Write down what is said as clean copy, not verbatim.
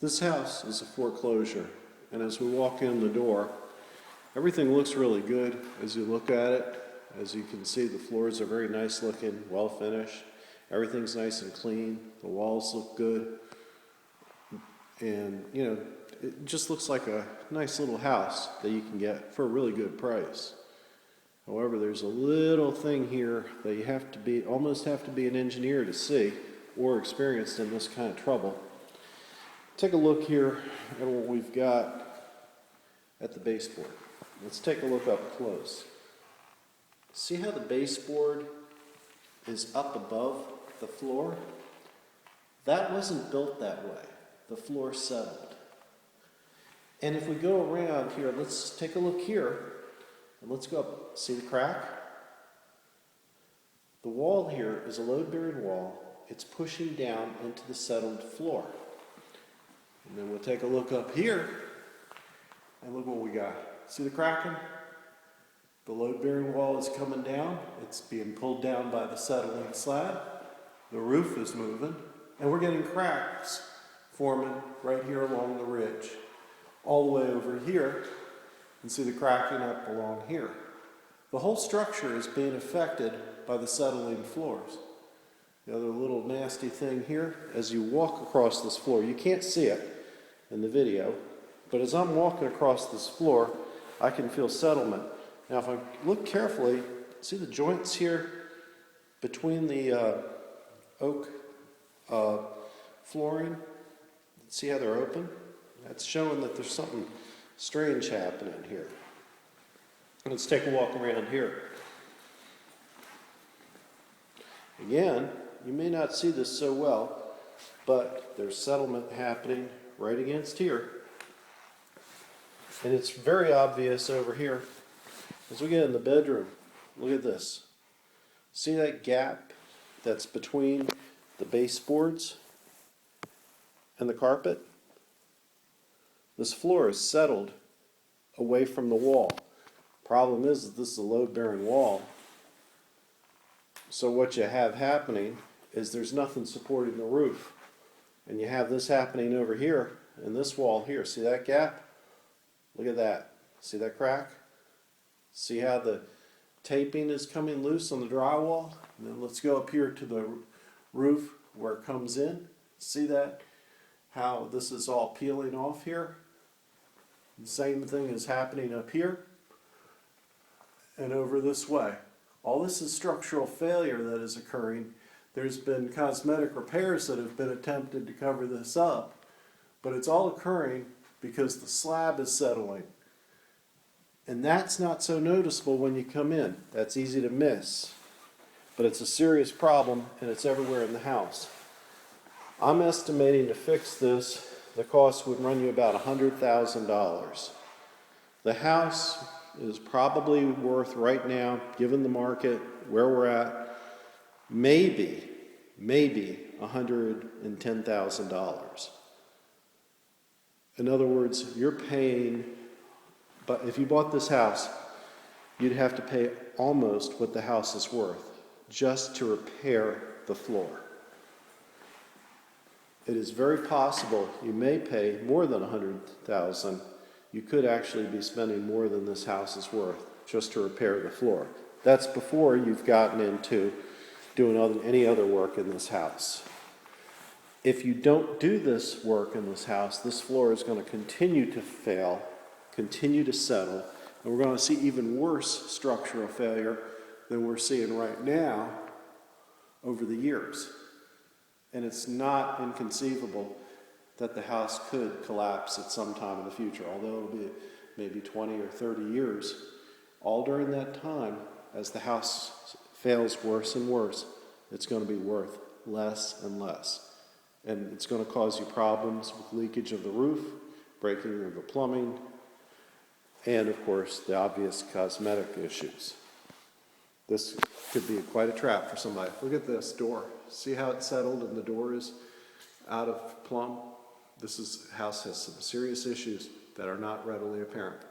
This house is a foreclosure, and as we walk in the door, everything looks really good as you look at it. As you can see, the floors are very nice looking, well finished. Everything's nice and clean. The walls look good. And, it just looks like a nice little house that you can get for a really good price. However, there's a little thing here that you almost have to be an engineer to see, or experienced in this kind of trouble. Take a look here at what we've got at the baseboard. Let's take a look up close. See how the baseboard is up above the floor? That wasn't built that way. The floor settled. And if we go around here, let's take a look here, and let's go up. See the crack? The wall here is a load-bearing wall. It's pushing down into the settled floor. And then we'll take a look up here, and look what we got. See the cracking? The load-bearing wall is coming down. It's being pulled down by the settling slab. The roof is moving, and we're getting cracks forming right here along the ridge. All the way over here, and see the cracking up along here. The whole structure is being affected by the settling floors. The other little nasty thing here, as you walk across this floor, you can't see it in the video, but as I'm walking across this floor, I can feel settlement. Now if I look carefully, see the joints here between the oak flooring? See how they're open? That's showing that there's something strange happening here. Let's take a walk around here. Again, you may not see this so well, but there's settlement happening right against here. And it's very obvious over here. As we get in the bedroom, look at this. See that gap that's between the baseboards and the carpet? This floor is settled away from the wall. Problem is that this is a load-bearing wall. So what you have happening is there's nothing supporting the roof. And you have this happening over here, and this wall here. See that gap? Look at that. See that crack? See how the taping is coming loose on the drywall? And then let's go up here to the roof where it comes in. See that? How this is all peeling off here? The same thing is happening up here and over this way. All this is structural failure that is occurring. There's been cosmetic repairs that have been attempted to cover this up, but it's all occurring because the slab is settling. And that's not so noticeable when you come in. That's easy to miss. But it's a serious problem, and it's everywhere in the house. I'm estimating to fix this, the cost would run you about $100,000. The house is probably worth right now, given the market, where we're at, maybe $110,000. In other words, you're paying, but if you bought this house, you'd have to pay almost what the house is worth just to repair the floor. It is very possible you may pay more than $100,000. You could actually be spending more than this house is worth just to repair the floor. That's before you've gotten into doing any other work in this house. If you don't do this work in this house, this floor is going to continue to fail, continue to settle, and we're going to see even worse structural failure than we're seeing right now over the years. And it's not inconceivable that the house could collapse at some time in the future, although it'll be maybe 20 or 30 years. All during that time, as the house fails worse and worse, it's going to be worth less and less. And it's going to cause you problems with leakage of the roof, breaking of the plumbing, and of course the obvious cosmetic issues. This could be quite a trap for somebody. Look at this door. See how it's settled and the door is out of plumb? This house has some serious issues that are not readily apparent.